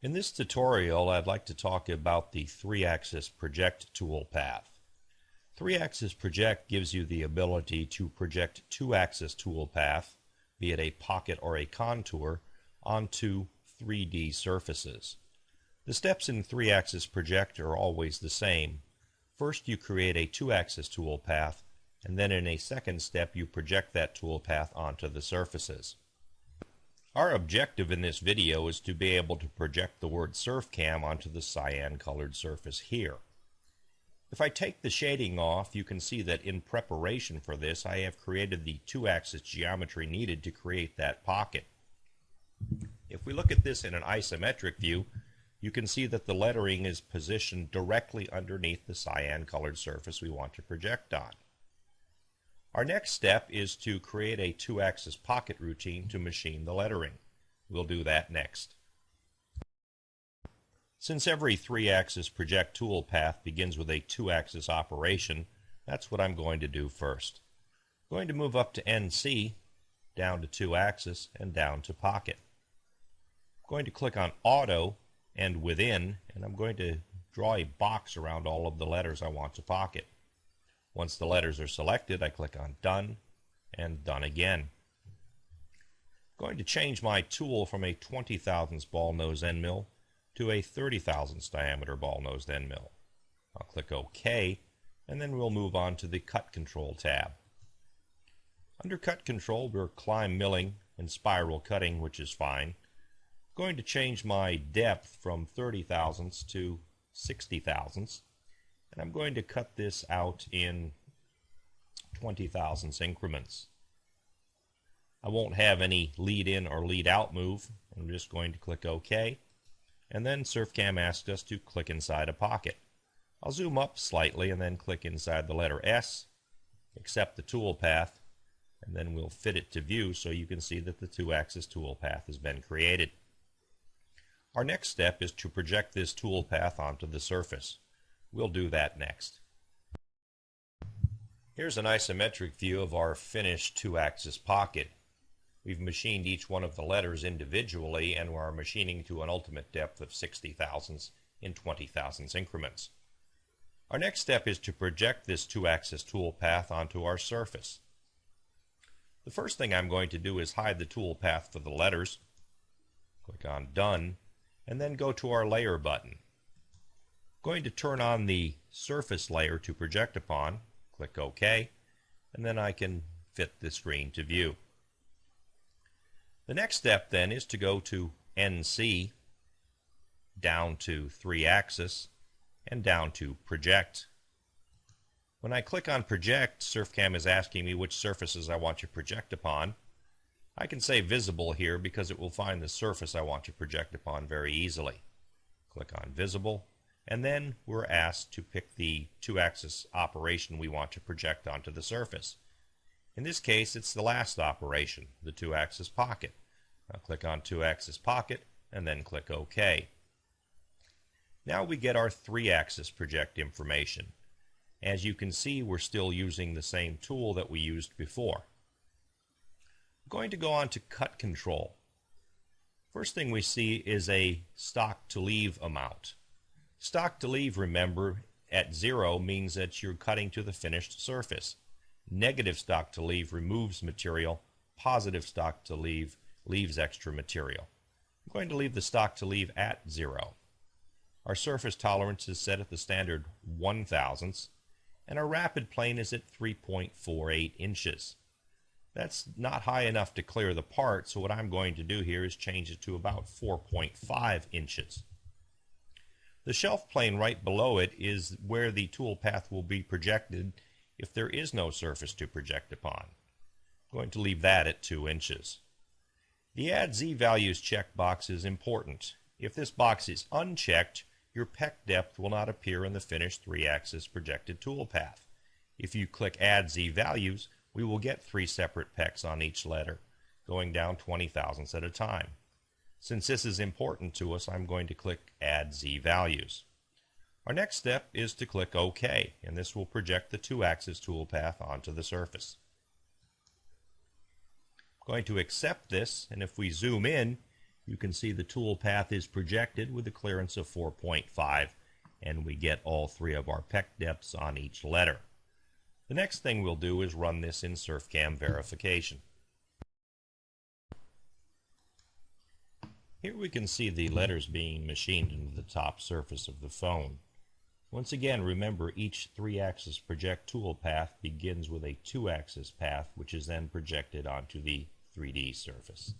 In this tutorial, I'd like to talk about the ThreeAxis Project toolpath. ThreeAxis Project gives you the ability to project two-axis toolpath, be it a pocket or a contour, onto 3D surfaces. The steps in ThreeAxis Project are always the same. First, you create a two-axis toolpath, and then in a second step, you project that toolpath onto the surfaces. Our objective in this video is to be able to project the word SURFCAM onto the cyan-colored surface here. If I take the shading off, you can see that in preparation for this, I have created the two-axis geometry needed to create that pocket. If we look at this in an isometric view, you can see that the lettering is positioned directly underneath the cyan-colored surface we want to project on. Our next step is to create a two-axis pocket routine to machine the lettering. We'll do that next. Since every three-axis project toolpath begins with a two-axis operation, that's what I'm going to do first. I'm going to move up to NC, down to two-axis, and down to pocket. I'm going to click on Auto and Within, and I'm going to draw a box around all of the letters I want to pocket. Once the letters are selected, I click on Done and Done again. I'm going to change my tool from a 20 thousandths ball nose end mill to a 30 thousandths diameter ball nosed end mill. I'll click OK, and then we'll move on to the Cut Control tab. Under Cut Control, we're climb milling and spiral cutting, which is fine. I'm going to change my depth from 30 thousandths to 60 thousandths. And I'm going to cut this out in 20 thousandths increments. I won't have any lead in or lead out move. I'm just going to click OK. And then SURFCAM asks us to click inside a pocket. I'll zoom up slightly and then click inside the letter S, accept the toolpath, and then we'll fit it to view so you can see that the two-axis toolpath has been created. Our next step is to project this toolpath onto the surface. We'll do that next. Here's an isometric view of our finished two-axis pocket. We've machined each one of the letters individually, and we're machining to an ultimate depth of 60 thousandths in 20 thousandths increments. Our next step is to project this two-axis toolpath onto our surface. The first thing I'm going to do is hide the toolpath for the letters. Click on Done, and then go to our Layer button. Going to turn on the surface layer to project upon, click OK, and then I can fit the screen to view. The next step then is to go to NC, down to 3-axis, and down to Project. When I click on Project, SURFCAM is asking me which surfaces I want to project upon. I can say Visible here because it will find the surface I want to project upon very easily. Click on Visible. And then we're asked to pick the two-axis operation we want to project onto the surface. In this case, it's the last operation, the two-axis pocket. I'll click on two-axis pocket and then click OK. Now we get our three-axis project information. As you can see, we're still using the same tool that we used before. I'm going to go on to Cut Control. First thing we see is a stock to leave amount. Stock to leave, remember, at 0 means that you're cutting to the finished surface. Negative stock to leave removes material. Positive stock to leave leaves extra material. I'm going to leave the stock to leave at 0. Our surface tolerance is set at the standard 1 thousandths, and our rapid plane is at 3.48 inches. That's not high enough to clear the part, so what I'm going to do here is change it to about 4.5 inches. The shelf plane right below it is where the toolpath will be projected if there is no surface to project upon. I'm going to leave that at 2 inches. The Add Z Values checkbox is important. If this box is unchecked, your peck depth will not appear in the finished three-axis projected toolpath. If you click Add Z Values, we will get 3 separate pecks on each letter, going down 20 thousandths at a time. Since this is important to us, I'm going to click Add Z Values. Our next step is to click OK, and this will project the two-axis toolpath onto the surface. I'm going to accept this, and if we zoom in, You can see the tool path is projected with a clearance of 4.5, and we get all three of our peck depths on each letter. The next thing we'll do is run this in SURFCAM verification. Here we can see the letters being machined into the top surface of the phone. Once again, remember each 3-axis project tool path begins with a 2-axis path, which is then projected onto the 3D surface.